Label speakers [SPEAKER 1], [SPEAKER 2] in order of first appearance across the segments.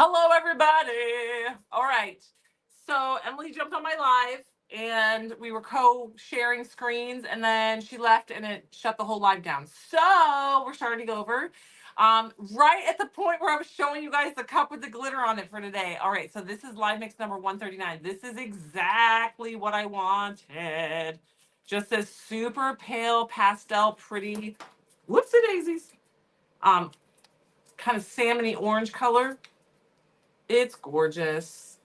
[SPEAKER 1] Hello, everybody. All right. So Emily jumped on my live and we were co-sharing screens and then she left and it shut the whole live down. So we're starting over. Right at the point where I was showing you guys the cup with the glitter on it for today. All right. So this is live mix number 139. This is exactly what I wanted. Just this super pale pastel pretty, whoopsie daisies, kind of salmony orange color. It's gorgeous.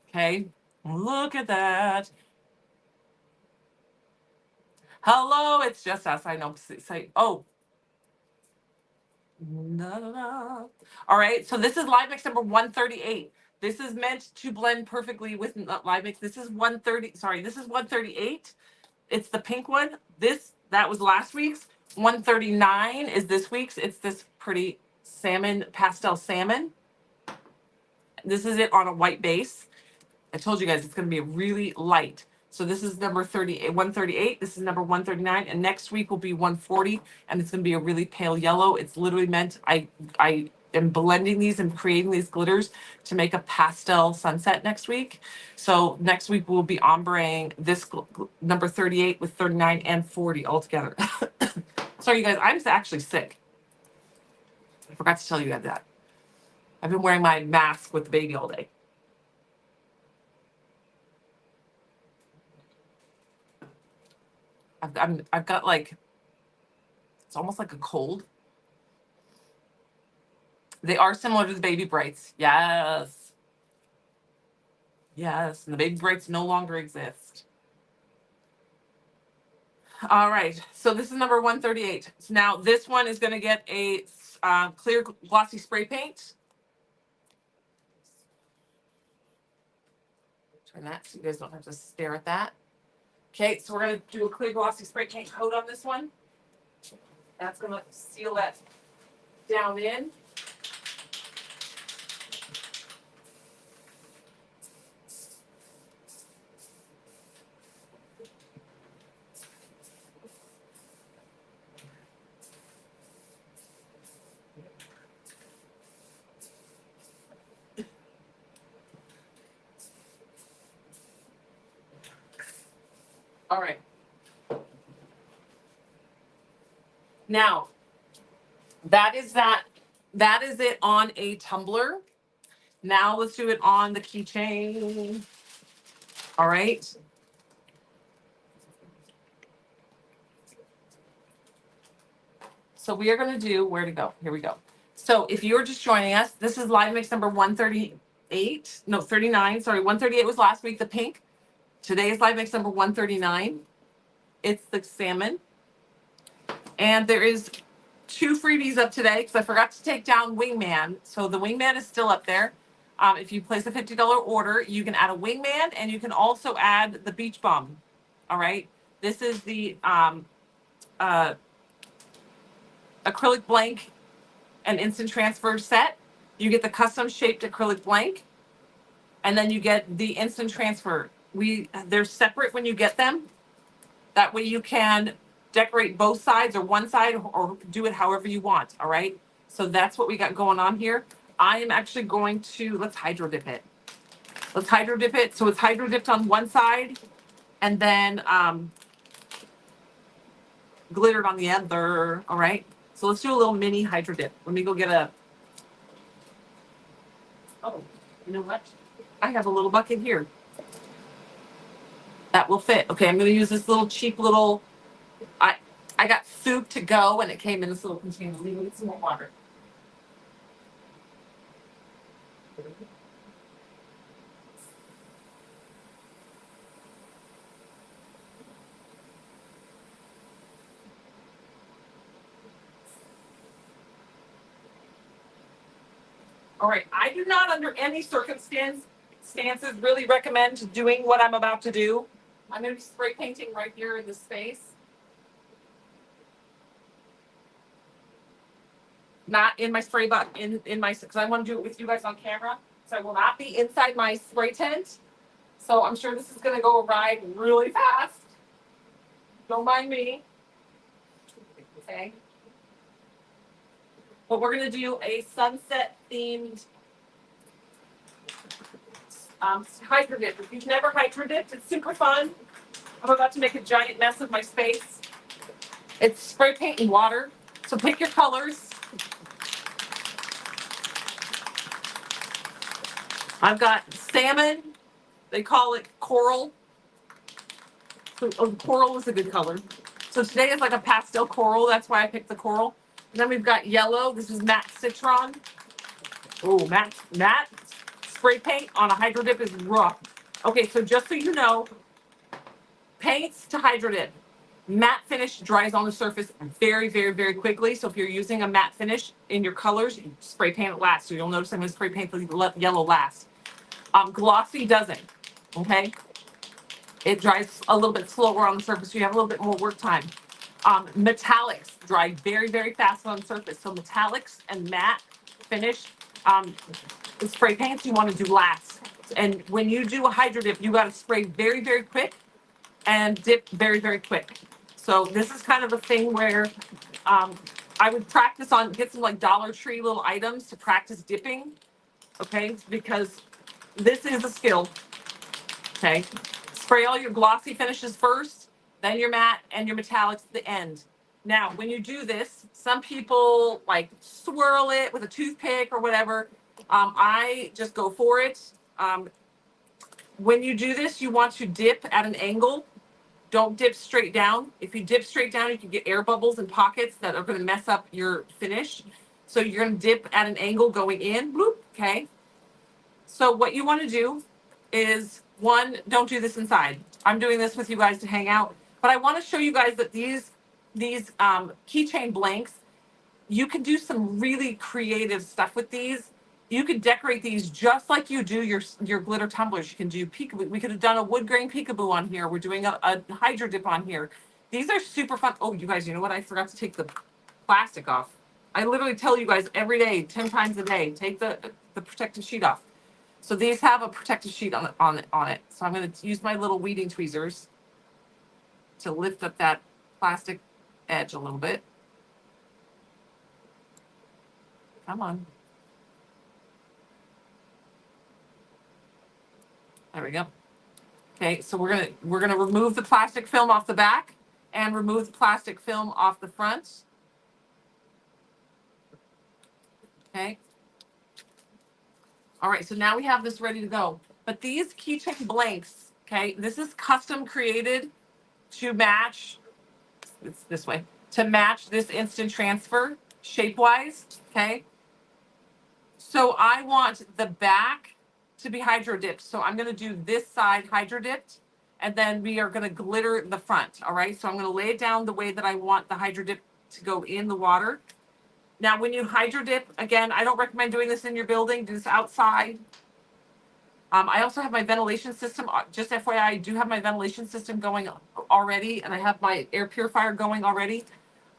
[SPEAKER 1] Okay, look at that. Hello, it's just us. I know. Say, oh, no. All right, so this is live mix number 138. This is meant to blend perfectly with live mix. This is 130. Sorry, this is 138. It's the pink one. That was last week's. 139 is this week's. It's this pretty salmon, pastel salmon. This is it on a white base. I told you guys it's going to be really light. So this is number 138. This is number 139. And next week will be 140. And it's going to be a really pale yellow. It's literally meant, I am blending these and creating these glitters to make a pastel sunset next week. So next week we'll be ombreing this number 38 with 39 and 40 all together. Sorry, you guys, I'm actually sick. I forgot to tell you guys that. I've been wearing my mask with the baby all day. I've got like, it's almost like a cold. They are similar to the baby brights. Yes. Yes. And the baby brights no longer exist. All right. So this is number 138. So now this one is going to get a clear glossy spray paint. Turn that so you guys don't have to stare at that. Okay. So we're going to do a clear glossy spray paint coat on this one. That's going to seal that down in. All right. Now, that is it on a tumbler. Now let's do it on the keychain. All right. So we are going to do, where to go? Here we go. So if you're just joining us, this is live mix number 138. No, 39. Sorry, 138 was last week, the pink. Today is live mix number 139. It's the salmon. And there is 2 freebies up today because I forgot to take down Wingman. So the Wingman is still up there. If you place a $50 order, you can add a Wingman and you can also add the Beach Bum. All right. This is the acrylic blank and instant transfer set. You get the custom shaped acrylic blank and then you get the instant transfer. They're separate when you get them. That way you can decorate both sides or one side or do it however you want. All right. So that's what we got going on here. I am actually going to, let's hydro dip it. Let's hydro dip it. So it's hydro dipped on one side and then glittered on the other. All right. So let's do a little mini hydro dip. Let me go get oh, you know what? I have a little bucket here. That will fit. Okay, I'm going to use this little cheap little, I got soup to go and it came in this little container. Let me get some more water. All right, I do not under any circumstances really recommend doing what I'm about to do. I'm going to be spray painting right here in this space. Not in my spray bottle, in my, because I want to do it with you guys on camera. So I will not be inside my spray tent. So I'm sure this is going to go awry really fast. Don't mind me. Okay. But we're going to do a sunset themed hydro dip. If you've never hydro dipped, it's super fun. I'm about to make a giant mess of my space. It's spray paint and water. So pick your colors. I've got salmon. They call it coral. Oh, coral is a good color. So today is like a pastel coral. That's why I picked the coral. And then we've got yellow. This is matte citron. Oh, matte spray paint on a hydro dip is rough. Okay, so just so you know, paints to hydro dip. Matte finish dries on the surface very, very, very quickly. So if you're using a matte finish in your colors, you spray paint it last. So you'll notice I'm going to spray paint the yellow last. Glossy doesn't. Okay. It dries a little bit slower on the surface. So you have a little bit more work time. Metallics dry very, very fast on the surface. So metallics and matte finish the spray paints you want to do last. And when you do a hydro dip, you got to spray very, very quick and dip very, very quick. So this is kind of a thing where I would practice on, get some like Dollar Tree little items to practice dipping, okay? Because this is a skill, okay? Spray all your glossy finishes first, then your matte and your metallics at the end. Now, when you do this, some people like swirl it with a toothpick or whatever. I just go for it. When you do this, you want to dip at an angle. Don't dip straight down. If you dip straight down, you can get air bubbles and pockets that are going to mess up your finish. So you're going to dip at an angle going in, bloop, okay? So what you want to do is, one, don't do this inside. I'm doing this with you guys to hang out, but I want to show you guys that these keychain blanks, you can do some really creative stuff with these. You could decorate these just like you do your glitter tumblers. You can do peekaboo. We could have done a wood grain peekaboo on here. We're doing a hydro dip on here. These are super fun. Oh, you guys, you know what? I forgot to take the plastic off. I literally tell you guys every day, 10 times a day, take the protective sheet off. So these have a protective sheet on it. So I'm going to use my little weeding tweezers to lift up that plastic edge a little bit. Come on. There we go. Okay, so we're gonna remove the plastic film off the back and remove the plastic film off the front. Okay. All right, so now we have this ready to go. But these keychain blanks, okay, this is custom created to match, it's this way, to match this instant transfer shape-wise, okay? So I want the back to be hydro dipped. So I'm gonna do this side hydro dipped, and then we are gonna glitter the front, all right? So I'm gonna lay it down the way that I want the hydro dip to go in the water. Now, when you hydro dip, again, I don't recommend doing this in your building, do this outside. I also have my ventilation system, just FYI, I do have my ventilation system going already, and I have my air purifier going already.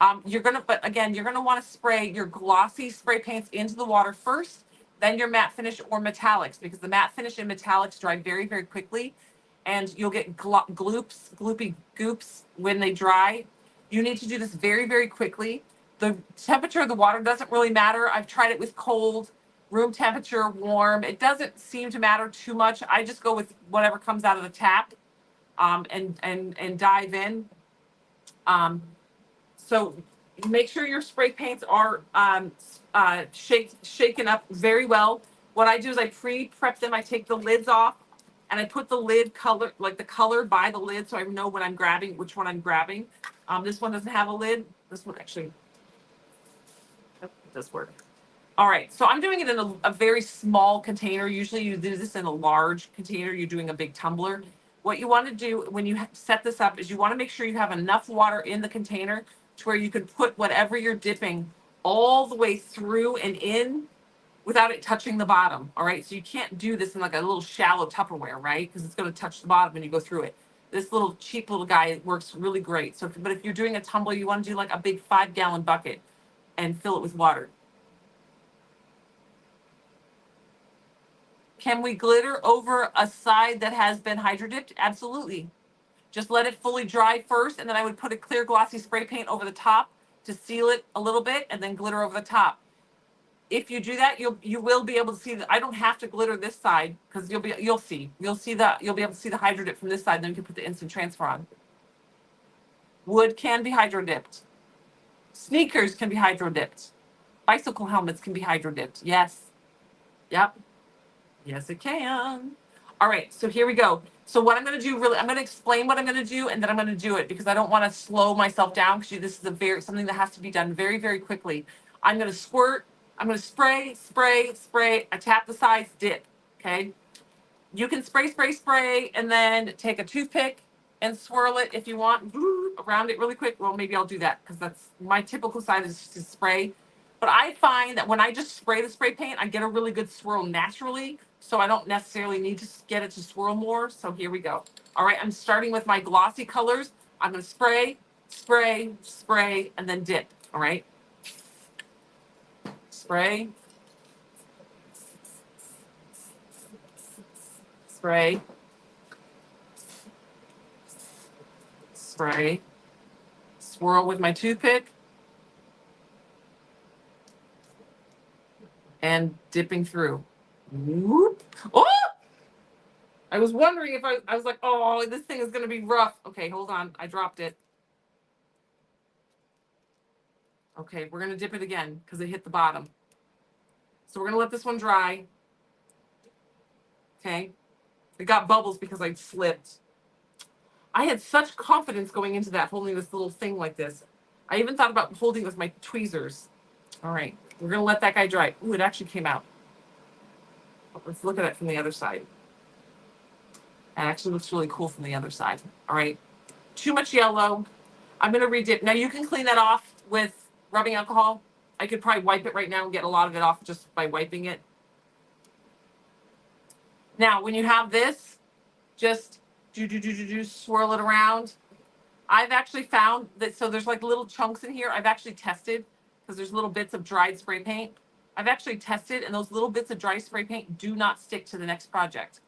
[SPEAKER 1] But again, you're gonna wanna spray your glossy spray paints into the water first, then your matte finish or metallics, because the matte finish and metallics dry very, very quickly, and you'll get gloopy goops when they dry. You need to do this very, very quickly. The temperature of the water doesn't really matter. I've tried it with cold, room temperature, warm. It doesn't seem to matter too much. I just go with whatever comes out of the tap, and dive in. So make sure your spray paints are shaken up very well. What I do is I pre-prep them. I take the lids off and I put the lid color, like the color by the lid, so I know when I'm grabbing, which one I'm grabbing. This one doesn't have a lid. This one actually, it does work. All right, so I'm doing it in a very small container. Usually you do this in a large container. You're doing a big tumbler. What you want to do when you set this up is you want to make sure you have enough water in the container to where you can put whatever you're dipping all the way through and in without it touching the bottom. All right, so you can't do this in like a little shallow Tupperware, right? Because it's going to touch the bottom when you go through it. This little cheap little guy works really great. So, but if you're doing a tumbler, you want to do like a big 5-gallon bucket and fill it with water. Can we glitter over a side that has been hydro dipped? Absolutely. Just let it fully dry first, and then I would put a clear glossy spray paint over the top to seal it a little bit, and then glitter over the top. if you do that, you will be able to see that I don't have to glitter this side because you'll see that you'll be able to see the hydro dip from this side. Then you can put the instant transfer on. Wood can be hydro dipped. Sneakers can be hydro dipped. Bicycle helmets can be hydro dipped. Yes. Yep. Yes, it can. All right, so here we go. So what I'm going to do, really, I'm going to explain what I'm going to do, and then I'm going to do it because I don't want to slow myself down because this is something that has to be done very, very quickly. I'm going to squirt. I'm going to spray, spray, spray. I tap the sides, dip. Okay. You can spray, spray, spray, and then take a toothpick and swirl it if you want around it really quick. Well, maybe I'll do that because that's my typical side is to spray. But I find that when I just spray the spray paint, I get a really good swirl naturally. So I don't necessarily need to get it to swirl more. So here we go. All right, I'm starting with my glossy colors. I'm going to spray, spray, spray, and then dip. All right. Spray. Spray. Spray. Swirl with my toothpick. And dipping through. Whoop. Oh! I was wondering if I was like, oh, this thing is going to be rough. Okay, hold on. I dropped it. Okay, we're going to dip it again because it hit the bottom. So we're going to let this one dry. Okay. It got bubbles because I slipped. I had such confidence going into that, holding this little thing like this. I even thought about holding it with my tweezers. All right, we're going to let that guy dry. Ooh, it actually came out. Let's look at it from the other side. It actually looks really cool from the other side. All right, too much yellow. I'm going to redip. Now you can clean that off with rubbing alcohol. I could probably wipe it right now and get a lot of it off just by wiping it. Now, when you have this, just swirl it around. I've actually found that, so there's like little chunks in here. I've actually tested because there's little bits of dried spray paint. I've actually tested, and those little bits of dry spray paint do not stick to the next project.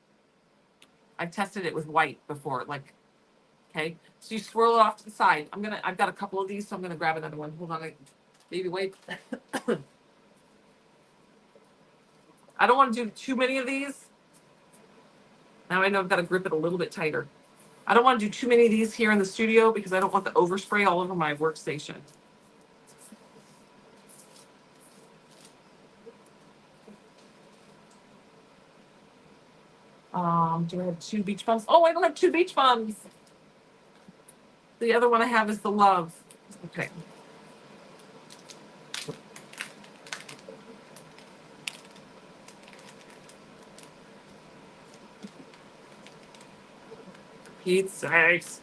[SPEAKER 1] I've tested it with white before, like, okay. So you swirl it off to the side. I've got a couple of these, so I'm gonna grab another one. Hold on, baby, wait. I don't want to do too many of these. Now I know I've got to grip it a little bit tighter. I don't want to do too many of these here in the studio because I don't want the overspray all over my workstation. Do I have 2 beach bums? Oh, I don't have 2 beach bums. The other one I have is the love. Okay. Pete's sakes.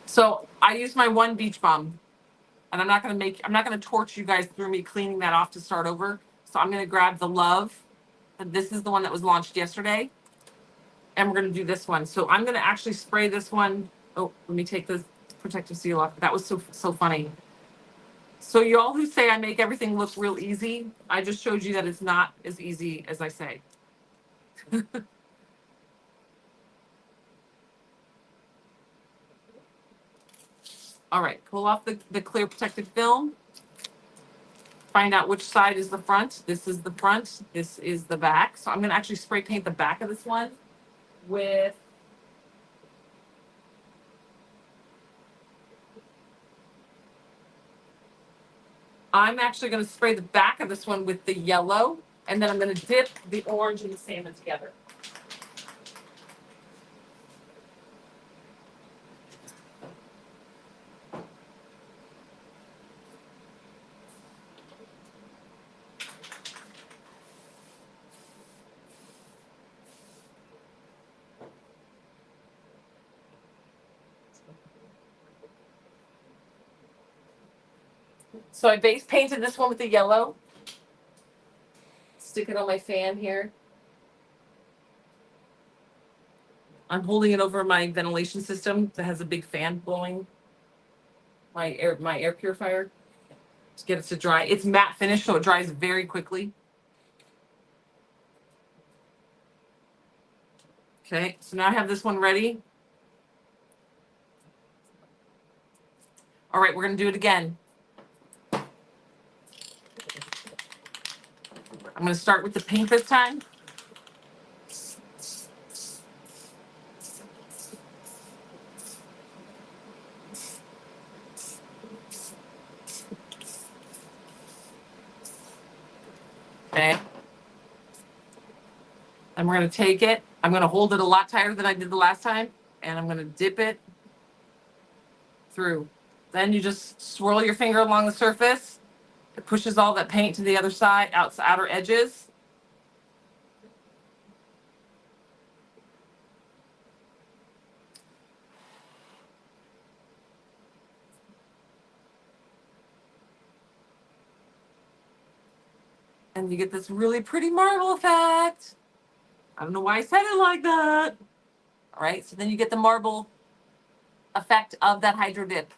[SPEAKER 1] So I use my 1 beach bum, and I'm not gonna torch you guys through me cleaning that off to start over. So I'm gonna grab the love, and this is the one that was launched yesterday, and we're gonna do this one. So I'm gonna actually spray this one. Oh, let me take this protective seal off. That was so funny. So y'all who say I make everything look real easy, I just showed you that it's not as easy as I say. All right, pull off the clear protective film. Find out which side is the front. This is the front. This is the back. So I'm going to actually spray paint the back of this one with I'm actually going to spray the back of this one with the yellow, and then I'm going to dip the orange and the salmon together. So I base painted this one with the yellow. Stick it on my fan here. I'm holding it over my ventilation system that has a big fan blowing my air purifier to get it to dry. It's matte finish, so it dries very quickly. Okay, so now I have this one ready. All right, we're gonna do it again. I'm going to start with the pink this time. Okay. And we're going to take it. I'm going to hold it a lot tighter than I did the last time. And I'm going to dip it through. Then you just swirl your finger along the surface. It pushes all that paint to the other side, outer edges. And you get this really pretty marble effect. I don't know why I said it like that. All right, so then you get the marble effect of that hydro dip.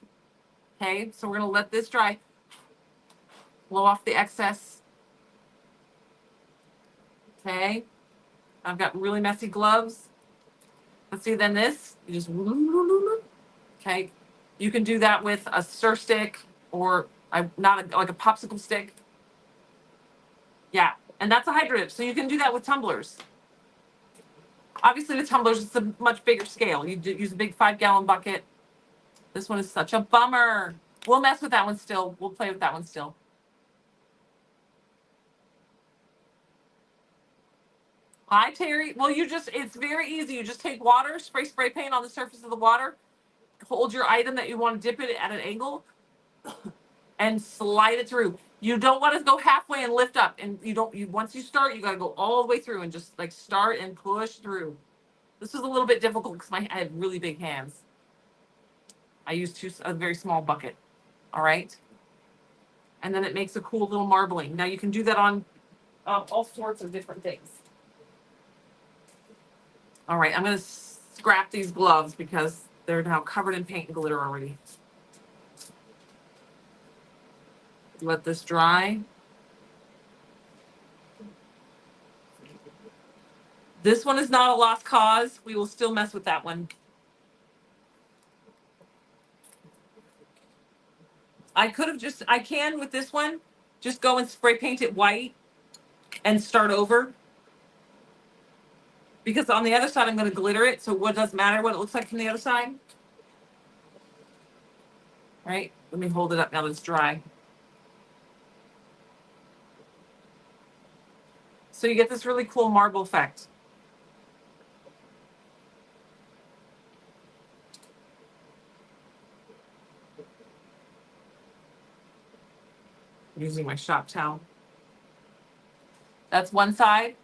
[SPEAKER 1] Okay, so we're gonna let this dry. Blow off the excess. Okay, I've got really messy gloves. Let's see, then this, you just, okay. You can do that with a stir stick or like a popsicle stick. Yeah, and that's a hydro dip. So you can do that with tumblers. Obviously with tumblers, it's a much bigger scale. You use a big 5-gallon bucket. This one is such a bummer. We'll mess with that one still. We'll play with that one still. Hi, Terry. Well, it's very easy. You just take water, spray paint on the surface of the water, hold your item that you want to dip it at an angle, and slide it through. You don't want to go halfway and lift up. And once you start, you got to go all the way through and just like start and push through. This is a little bit difficult because I have really big hands. I use a very small bucket. All right. And then it makes a cool little marbling. Now you can do that on all sorts of different things. All right, I'm going to scrap these gloves because they're now covered in paint and glitter already. Let this dry. This one is not a lost cause. We will still mess with that one. I can with this one, just go and spray paint it white and start over. Because on the other side, I'm going to glitter it. So what doesn't matter what it looks like from the other side. All right, let me hold it up now that it's dry. So you get this really cool marble effect. Using my shop towel. That's one side.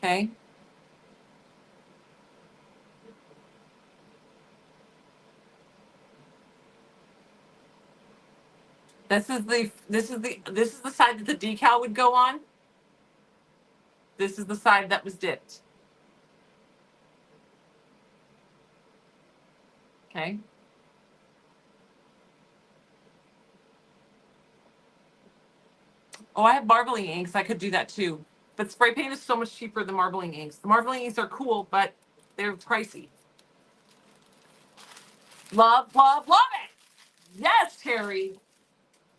[SPEAKER 1] Okay. This is the side that the decal would go on. This is the side that was dipped. Okay. Oh, I have marbling inks. I could do that too. But spray paint is so much cheaper than marbling inks. The marbling inks are cool, but they're pricey. Love, love, love it. Yes, Terry.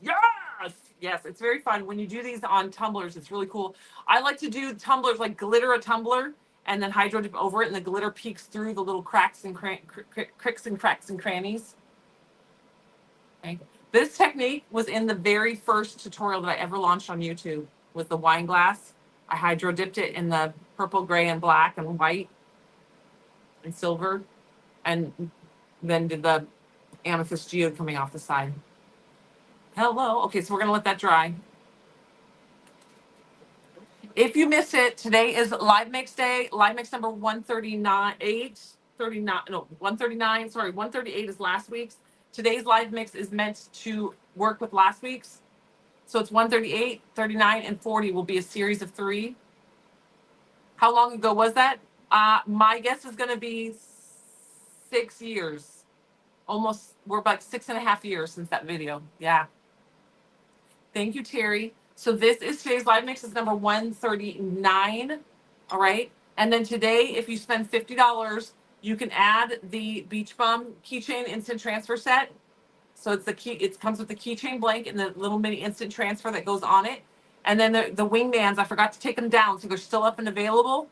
[SPEAKER 1] Yes. Yes, it's very fun. When you do these on tumblers, it's really cool. I like to do tumblers, like glitter a tumbler and then hydro dip over it, and the glitter peeks through the little cracks and cricks and cracks and crannies. Okay. This technique was in the very first tutorial that I ever launched on YouTube with the wine glass. I hydro dipped it in the purple, gray, and black and white and silver, and then did the amethyst geode coming off the side. Hello. Okay, so we're gonna let that dry. If you miss it, today is live mix day. Live mix number 139, 139. Sorry, 138 is last week's. Today's live mix is meant to work with last week's. So it's 138, 39, and 40 will be a series of 3. How long ago was that? My guess is going to be 6 years. Almost, we're about 6.5 years since that video. Yeah. Thank you, Terry. So this is today's live mix is number 139. All right. And then today, if you spend $50, you can add the Beach Bum Keychain Instant Transfer Set. So it's the key. It comes with the keychain blank and the little mini instant transfer that goes on it. And then the wingmans, I forgot to take them down, so they're still up and available.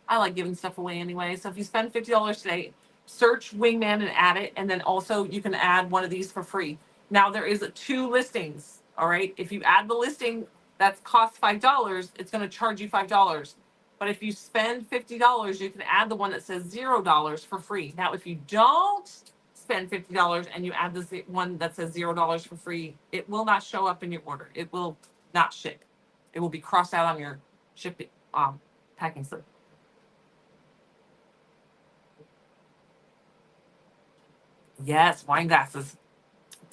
[SPEAKER 1] I like giving stuff away anyway. So if you spend $50 today, search wingman and add it. And then also you can add one of these for free. Now there is 2 listings. All right. If you add the listing that's cost $5, it's going to charge you $5. But if you spend $50, you can add the one that says $0 for free. Now, if you don't spend $50 and you add this one that says $0 for free, it will not show up in your order. It will not ship. It will be crossed out on your shipping packing slip. Yes, wine glasses.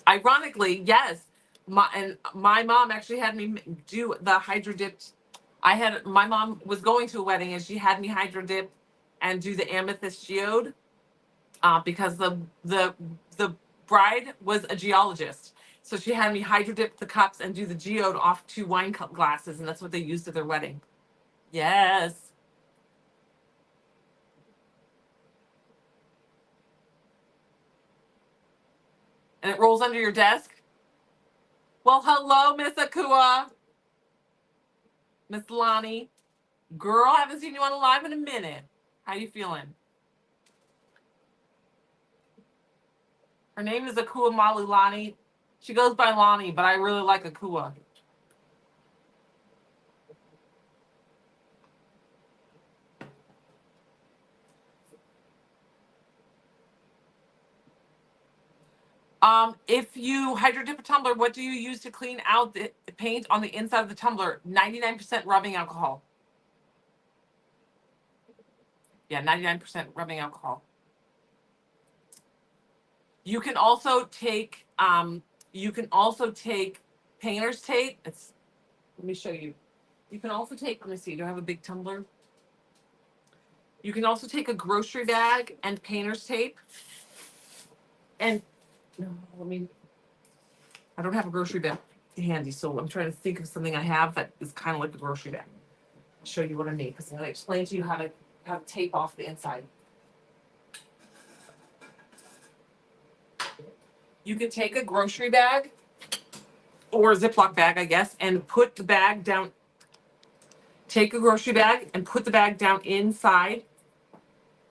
[SPEAKER 1] Ironically, yes. My mom actually had me do the hydro dipped. My mom was going to a wedding and she had me hydro dip and do the amethyst geode because the bride was a geologist. So she had me hydro dip the cups and do the geode off 2 wine cup glasses, and that's what they used at their wedding. Yes. And it rolls under your desk. Well, hello, Miss Akua. Miss Lonnie. Girl, haven't seen you on a live in a minute. How you feeling? Her name is Akua Malulani. She goes by Lonnie, but I really like Akua. If you hydro dip a tumbler, what do you use to clean out the paint on the inside of the tumbler? 99% rubbing alcohol. Yeah, 99% rubbing alcohol. You can also take painter's tape. Let me show you. You can also take, let me see, do I have a big tumbler? You can also take a grocery bag and painter's tape. And no, I don't have a grocery bag handy, so I'm trying to think of something I have that is kind of like a grocery bag. I'll show you what I need because I'm going to explain to you how to tape off the inside. You can take a grocery bag or a Ziploc bag, I guess, and put the bag down. Take a grocery bag and put the bag down inside,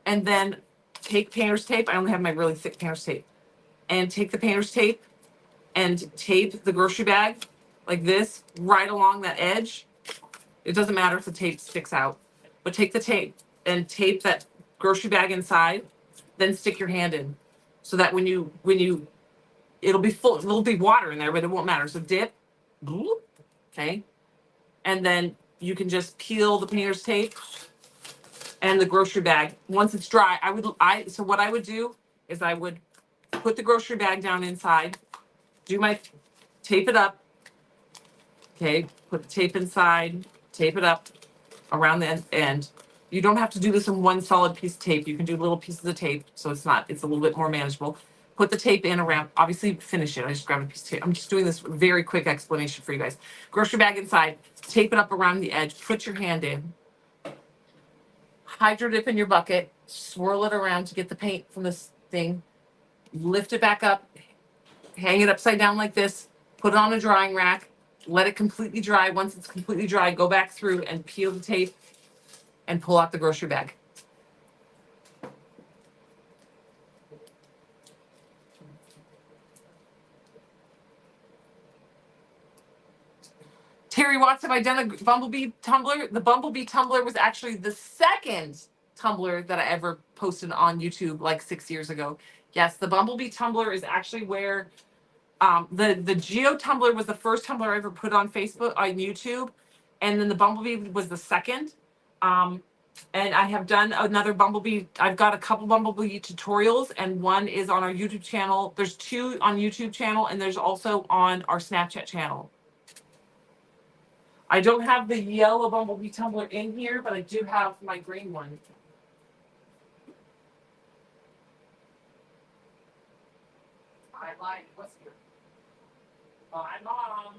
[SPEAKER 1] and then take painter's tape. I only have my really thick painter's tape. And take the painter's tape and tape the grocery bag like this right along that edge. It doesn't matter if the tape sticks out, but take the tape and tape that grocery bag inside, then stick your hand in so that when you it'll be full, there'll be water in there, but it won't matter. So dip, okay, and then you can just peel the painter's tape and the grocery bag. Once it's dry, so what I would do is I would put the grocery bag down inside, tape it up, okay, put the tape inside, tape it up around the end. You don't have to do this in one solid piece of tape. You can do little pieces of tape, so it's a little bit more manageable. Put the tape in around, obviously finish it. I just grabbed a piece of tape. I'm just doing this very quick explanation for you guys. Grocery bag inside, tape it up around the edge, put your hand in, hydro dip in your bucket, swirl it around to get the paint from this thing, lift it back up, hang it upside down like this, put it on a drying rack, let it completely dry. Once it's completely dry, go back through and peel the tape and pull out the grocery bag. Terry Watts, have I done a Bumblebee tumbler? The Bumblebee tumbler was actually the second tumbler that I ever posted on YouTube like 6 years ago. Yes, the Bumblebee tumbler is actually where the Geo tumbler was the first tumbler I ever put on YouTube, and then the Bumblebee was the second. And I have done another Bumblebee. I've got a couple Bumblebee tutorials, and one is on our YouTube channel. There's 2 on YouTube channel, and there's also on our Snapchat channel. I don't have the yellow Bumblebee tumbler in here, but I do have my green one. I lied. What's here? My mom.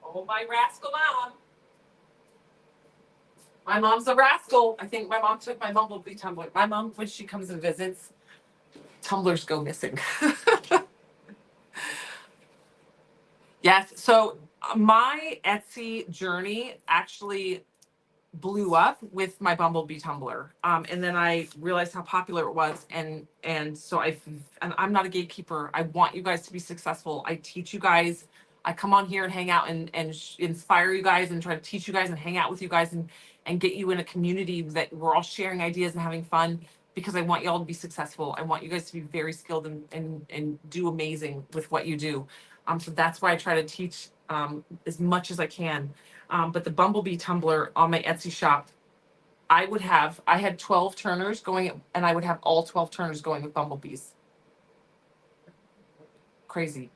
[SPEAKER 1] Oh, my rascal mom. My mom's a rascal. I think my mom took my Bumblebee tumbler. My mom, when she comes and visits, tumblers go missing. Yes. So my Etsy journey actually blew up with my Bumblebee tumbler. And then I realized how popular it was. And so and I'm not a gatekeeper. I want you guys to be successful. I teach you guys. I come on here and hang out and inspire you guys and try to teach you guys and hang out with you guys and get you in a community that we're all sharing ideas and having fun, because I want y'all to be successful. I want you guys to be very skilled and do amazing with what you do. So that's why I try to teach as much as I can. But the Bumblebee tumbler on my Etsy shop, I had 12 turners going, and I would have all 12 turners going with bumblebees. Crazy.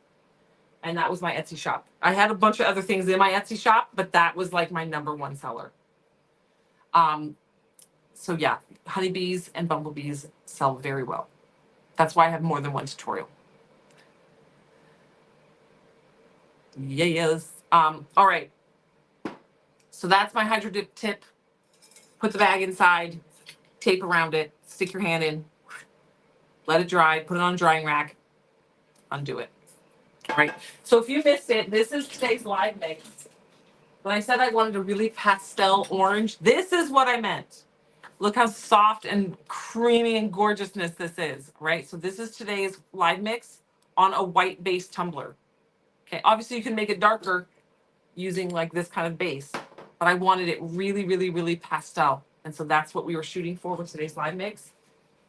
[SPEAKER 1] And that was my Etsy shop. I had a bunch of other things in my Etsy shop, but that was like my number one seller. So yeah, honeybees and bumblebees sell very well. That's why I have more than one tutorial. Yes. All right. So that's my hydro dip tip. Put the bag inside, tape around it, stick your hand in, let it dry, put it on a drying rack, undo it. All right. So if you missed it, this is today's live mix. When I said I wanted a really pastel orange, this is what I meant. Look how soft and creamy and gorgeousness this is, right? So this is today's live mix on a white base tumbler. Okay, obviously you can make it darker using like this kind of base, but I wanted it really, really, really pastel. And so that's what we were shooting for with today's live mix.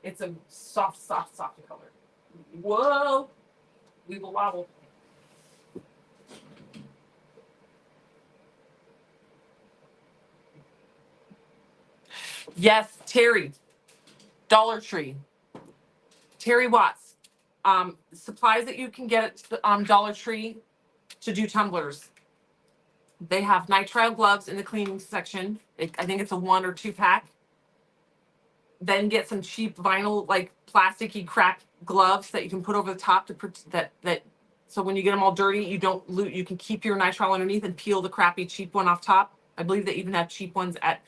[SPEAKER 1] It's a soft, soft, soft color. Whoa, we will wobble. Yes, Terry, Dollar Tree, Terry Watts. Supplies that you can get at Dollar Tree to do tumblers. They have nitrile gloves in the cleaning section. I think it's a 1 or 2 pack. Then get some cheap vinyl, like plasticky crap gloves that you can put over the top to that. So when you get them all dirty, you don't loot. You can keep your nitrile underneath and peel the crappy cheap one off top. I believe they even have cheap ones at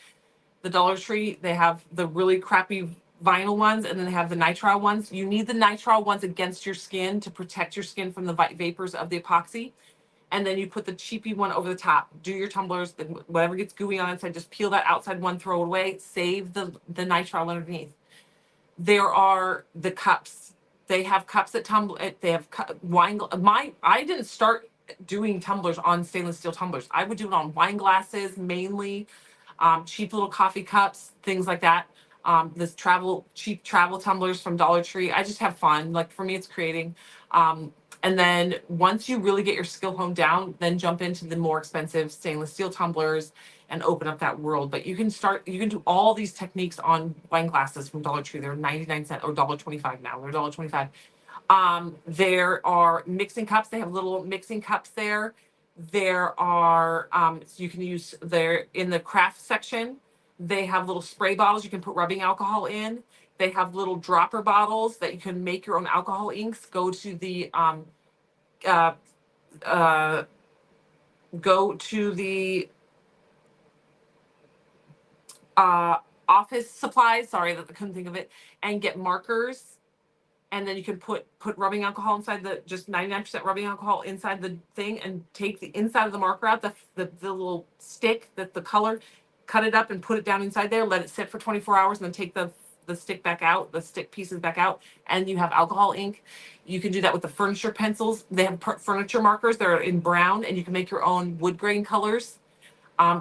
[SPEAKER 1] the Dollar Tree. They have the really crappy vinyl ones, and then they have the nitrile ones. You need the nitrile ones against your skin to protect your skin from the vapors of the epoxy. And then you put the cheapy one over the top. Do your tumblers, whatever gets gooey on inside, just peel that outside one, throw it away, save the nitrile underneath. There are the cups. They have cups that tumble. They have wine. I didn't start doing tumblers on stainless steel tumblers. I would do it on wine glasses mainly, cheap little coffee cups, things like that. This cheap travel tumblers from Dollar Tree. I just have fun. Like for me, it's creating. And then once you really get your skill honed down, then jump into the more expensive stainless steel tumblers and open up that world. But you can do all these techniques on wine glasses from Dollar Tree. They're 99 cents or $1.25 now. They're $1.25. There are mixing cups. They have little mixing cups there. There are, so you can use there in the craft section. They have little spray bottles you can put rubbing alcohol in. They have little dropper bottles that you can make your own alcohol inks. Go to the office supplies. Sorry that I couldn't think of it. And get markers. And then you can put rubbing alcohol inside just 99% rubbing alcohol inside the thing, and take the inside of the marker out, the little stick, that the color, cut it up and put it down inside there. Let it sit for 24 hours, and then take the stick back out, the stick pieces back out, and you have alcohol ink. You can do that with the furniture pencils. They have furniture markers. They're in brown, and you can make your own wood grain colors.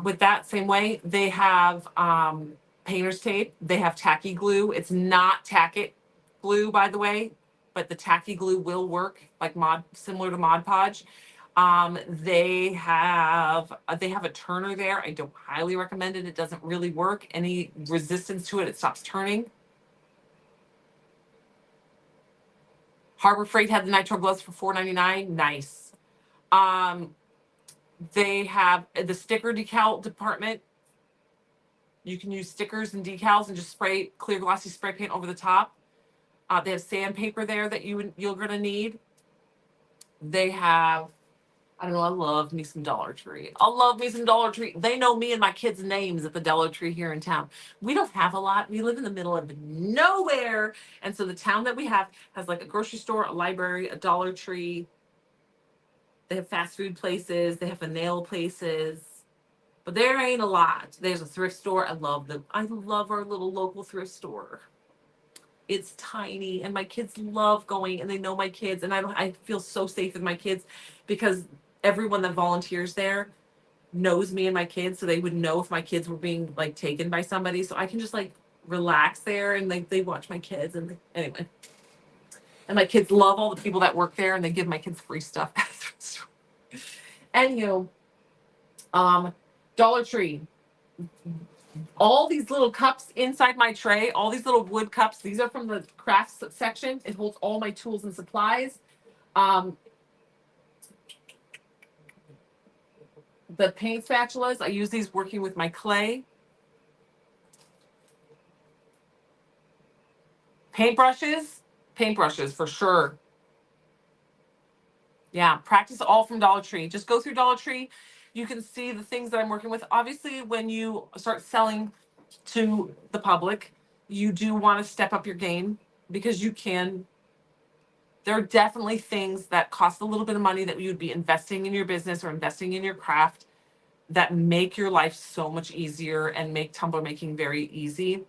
[SPEAKER 1] With that same way, they have painter's tape. They have tacky glue. It's not tack-it glue, by the way, but the tacky glue will work, like similar to Mod Podge. They have a turner there. I don't highly recommend it. It doesn't really work. Any resistance to it, it stops turning. Harbor Freight had the nitrile gloves for $4.99. Nice. They have the sticker decal department. You can use stickers and decals and just spray clear glossy spray paint over the top. They have sandpaper there that you're going to need. They have I don't know. I love me some Dollar Tree. I love me some Dollar Tree. They know me and my kids' names at the Dollar Tree here in town. We don't have a lot. We live in the middle of nowhere. And so the town that we have has like a grocery store, a library, a Dollar Tree. They have fast food places. They have the nail places. But there ain't a lot. There's a thrift store. I love them. I love our little local thrift store. It's tiny and my kids love going and they know my kids and I feel so safe with my kids because everyone that volunteers there knows me and my kids, so they would know if my kids were being like taken by somebody, so I can just like relax there and they watch my kids. And anyway, and my kids love all the people that work there and they give my kids free stuff. And Dollar Tree, all these little cups inside my tray, all these little wood cups, these are from the crafts section. It holds all my tools and supplies. The paint spatulas, I use these working with my clay. Paintbrushes for sure. Yeah, practice all from Dollar Tree. Just go through Dollar Tree. You can see the things that I'm working with. Obviously, when you start selling to the public, you do want to step up your game because you can. There are definitely things that cost a little bit of money that you'd be investing in your business or investing in your craft that make your life so much easier and make tumbler making very easy.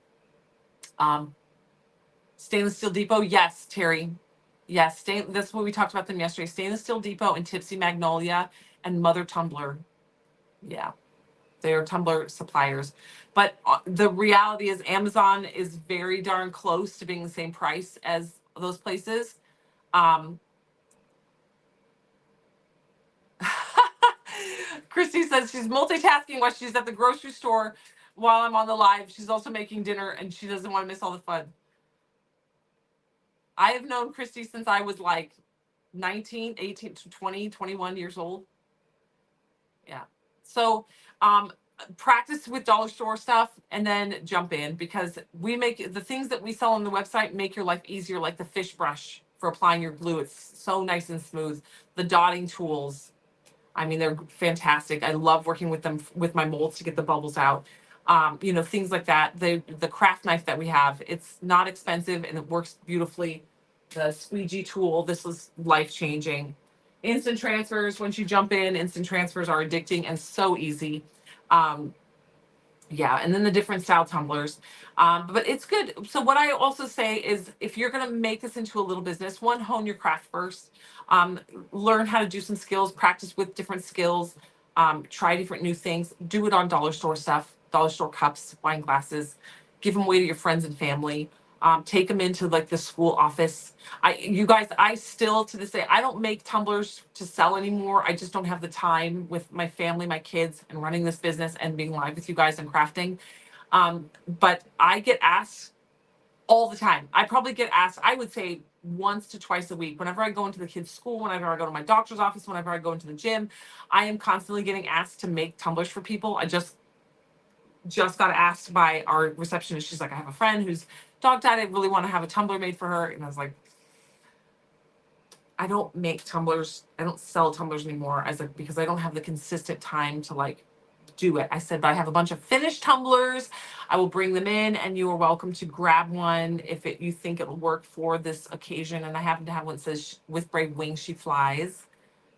[SPEAKER 1] Stainless Steel Depot, yes, Terry. Yes, that's what we talked about them yesterday. Stainless Steel Depot and Tipsy Magnolia and Mother Tumbler. Yeah, they are tumbler suppliers. But the reality is Amazon is very darn close to being the same price as those places. Christy says she's multitasking while she's at the grocery store while I'm on the live. She's also making dinner and she doesn't want to miss all the fun. I have known Christy since I was like 19, 18 to 20, 21 years old. Yeah. So practice with dollar store stuff and then jump in because we make the things that we sell on the website make your life easier, like the fish brush for applying your glue. It's so nice and smooth. The dotting tools, I mean, they're fantastic. I love working with them with my molds to get the bubbles out. Things like that. The craft knife that we have, it's not expensive and it works beautifully. The squeegee tool, this was life-changing. Instant transfers, once you jump in, instant transfers are addicting and so easy. Yeah, and then the different style tumblers. But it's good. So what I also say is if you're going to make this into a little business, one, hone your craft first. Learn how to do some skills, practice with different skills, try different new things. Do it on dollar store stuff, dollar store cups, wine glasses. Give them away to your friends and family. Take them into like the school office. You guys, I still to this day, I don't make tumblers to sell anymore. I just don't have the time with my family, my kids, and running this business and being live with you guys and crafting. But I get asked all the time. I probably get asked, I would say once to twice a week. Whenever I go into the kids' school, whenever I go to my doctor's office, whenever I go into the gym, I am constantly getting asked to make tumblers for people. I just got asked by our receptionist. She's like, I have a friend who's dog died. I really want to have a tumbler made for her. And I was like, I don't make tumblers. I don't sell tumblers anymore. I was like, because I don't have the consistent time to like do it. I said, but I have a bunch of finished tumblers. I will bring them in and you are welcome to grab one if you think it'll work for this occasion. And I happen to have one that says, with brave wings, she flies.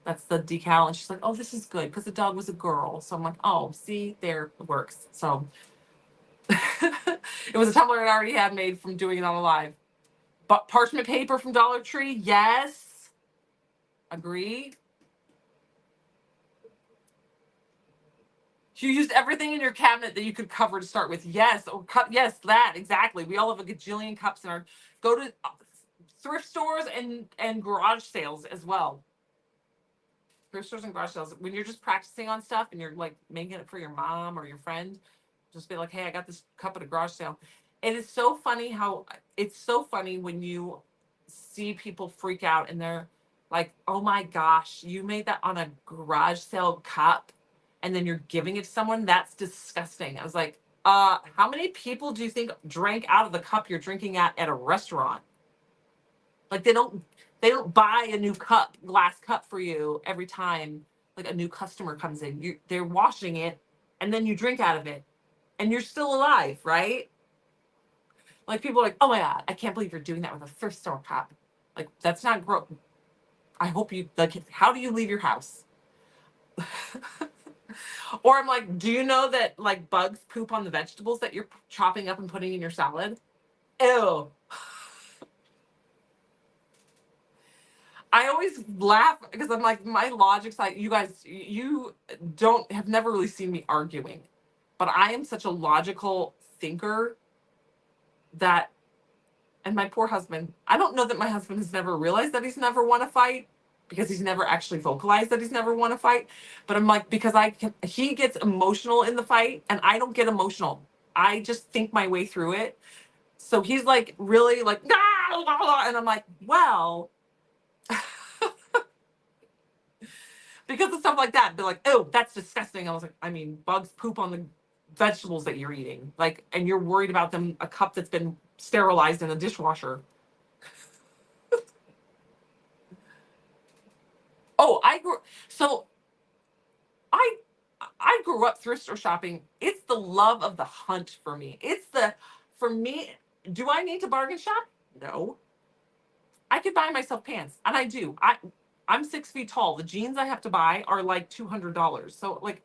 [SPEAKER 1] That's the decal. And she's like, oh, this is good because the dog was a girl. So I'm like, oh, see, there it works. So it was a tumbler I already had made from doing it on a live. But parchment paper from Dollar Tree, yes. Agree. You used everything in your cabinet that you could cover to start with. Yes, or cup. Yes, that exactly. We all have a gajillion cups in our. Go to thrift stores and garage sales as well. Thrift stores and garage sales. When you're just practicing on stuff and you're like making it for your mom or your friend, just be like, hey, I got this cup at a garage sale. It is so funny how it's so funny when you see people freak out and they're like, oh my gosh, you made that on a garage sale cup and then you're giving it to someone. That's disgusting. I was like, how many people do you think drank out of the cup you're drinking at a restaurant? Like they don't buy a new glass cup for you every time like a new customer comes in, they're washing it, and then you drink out of it, and you're still alive, right? Like people are like, oh my god, I can't believe you're doing that with a thrift store cup. Like that's not gross. I hope you like. How do you leave your house? Or I'm like, do you know that like bugs poop on the vegetables that you're chopping up and putting in your salad? Ew. I always laugh because I'm like, my logic's like, you guys, you don't have never really seen me arguing, but I am such a logical thinker that, and my poor husband, I don't know that my husband has never realized that he's never won a fight because he's never actually vocalized that he's never won a fight. But I'm like, because he gets emotional in the fight and I don't get emotional. I just think my way through it. So he's like, really like, nah, and I'm like, well, because of stuff like that, they're like, oh, that's disgusting. I was like, I mean, bugs poop on the vegetables that you're eating. Like, and you're worried about them, a cup that's been sterilized in a dishwasher. Oh, so I I grew up thrift store shopping. It's the love of the hunt for me. For me, do I need to bargain shop? No. I could buy myself pants, and I do. I'm 6 feet tall. The jeans I have to buy are like $200. So like,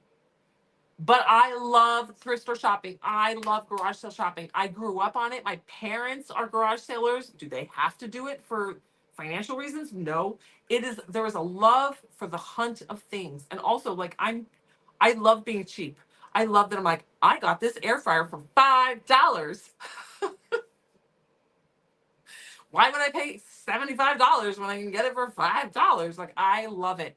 [SPEAKER 1] but I love thrift store shopping. I love garage sale shopping. I grew up on it. My parents are garage sailors. Do they have to do it for financial reasons? No. There is a love for the hunt of things. And also like I love being cheap. I love that I'm like, I got this air fryer for $5. Why would I pay $75 when I can get it for $5? Like I love it.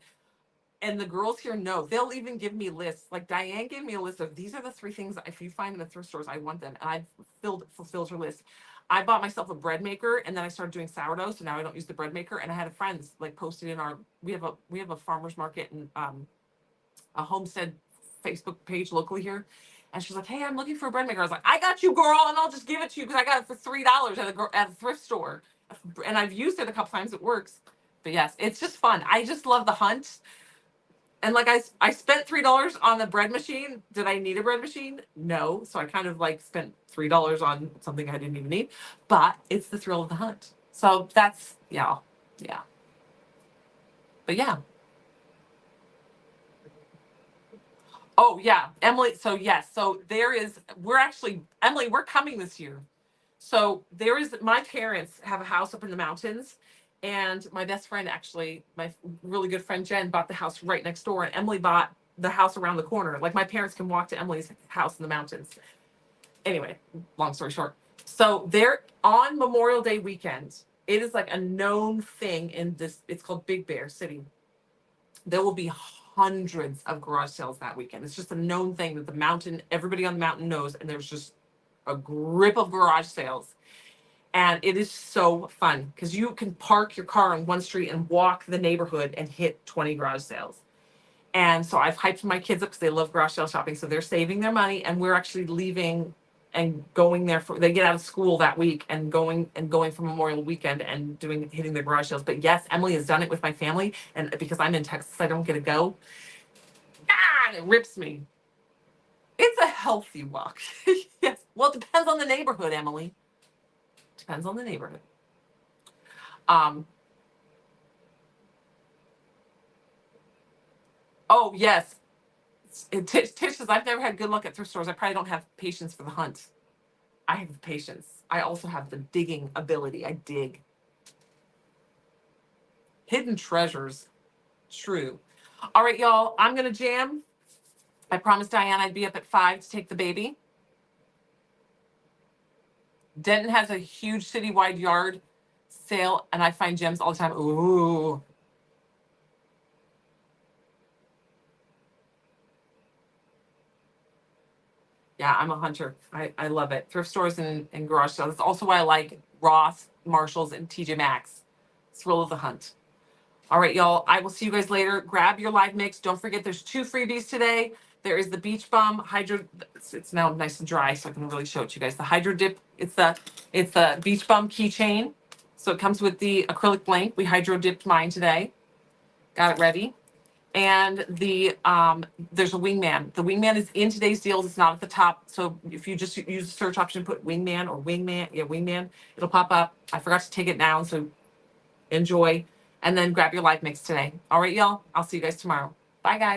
[SPEAKER 1] And the girls here know. They'll even give me lists. Like Diane gave me a list of these are the 3 things that if you find in the thrift stores, I want them. And I fulfilled her list. I bought myself a bread maker and then I started doing sourdough. So now I don't use the bread maker. And I had a friend like posted in we have a farmer's market and a homestead Facebook page locally here. And she's like, hey, I'm looking for a bread maker. I was like, I got you, girl, and I'll just give it to you because I got it for $3 at a thrift store. And I've used it a couple times. It works. But yes, it's just fun. I just love the hunt. And like I spent $3 on the bread machine. Did I need a bread machine? No. So I kind of like spent $3 on something I didn't even need. But it's the thrill of the hunt. So that's yeah. But yeah. Oh yeah, Emily. So yes, so Emily, we're coming this year. So my parents have a house up in the mountains, and my best friend actually, my really good friend Jen bought the house right next door, and Emily bought the house around the corner. Like my parents can walk to Emily's house in the mountains. Anyway, long story short. So they're on Memorial Day weekend. It is like a known thing in this, it's called Big Bear City. There will be hundreds of garage sales that weekend. It's just a known thing that everybody on the mountain knows, and there's just a grip of garage sales. And it is so fun because you can park your car on one street and walk the neighborhood and hit 20 garage sales. And so I've hyped my kids up because they love garage sale shopping. So they're saving their money, and we're actually leaving and going there they get out of school that week and going for Memorial Weekend and hitting the garage sales. But yes, Emily has done it with my family, and because I'm in Texas, I don't get to go. It rips me. It's a healthy walk. Yes. Well, it depends on the neighborhood, Emily. Depends on the neighborhood. Oh yes. Tish says I've never had good luck at thrift stores. I probably don't have patience for the hunt. I have patience. I also have the digging ability. I dig. Hidden treasures. True. All right, y'all. I'm gonna jam. I promised Diane I'd be up at 5 to take the baby. Denton has a huge citywide yard sale, and I find gems all the time. Ooh. Yeah, I'm a hunter. I love it. Thrift stores and garage sales. That's also why I like Ross, Marshalls, and TJ Maxx. Thrill of the hunt. All right, y'all. I will see you guys later. Grab your live mix. Don't forget there's 2 freebies today. There is the Beach Bum Hydro. It's now nice and dry, so I can really show it to you guys. The Hydro Dip. It's the Beach Bum keychain. So it comes with the acrylic blank. We hydro dipped mine today. Got it ready. And there's a wingman. The wingman is in today's deals. It's not at the top. So if you just use the search option, put wingman or wingman, wingman, it'll pop up. I forgot to take it down, so enjoy. And then grab your live mix today. All right, y'all. I'll see you guys tomorrow. Bye, guys.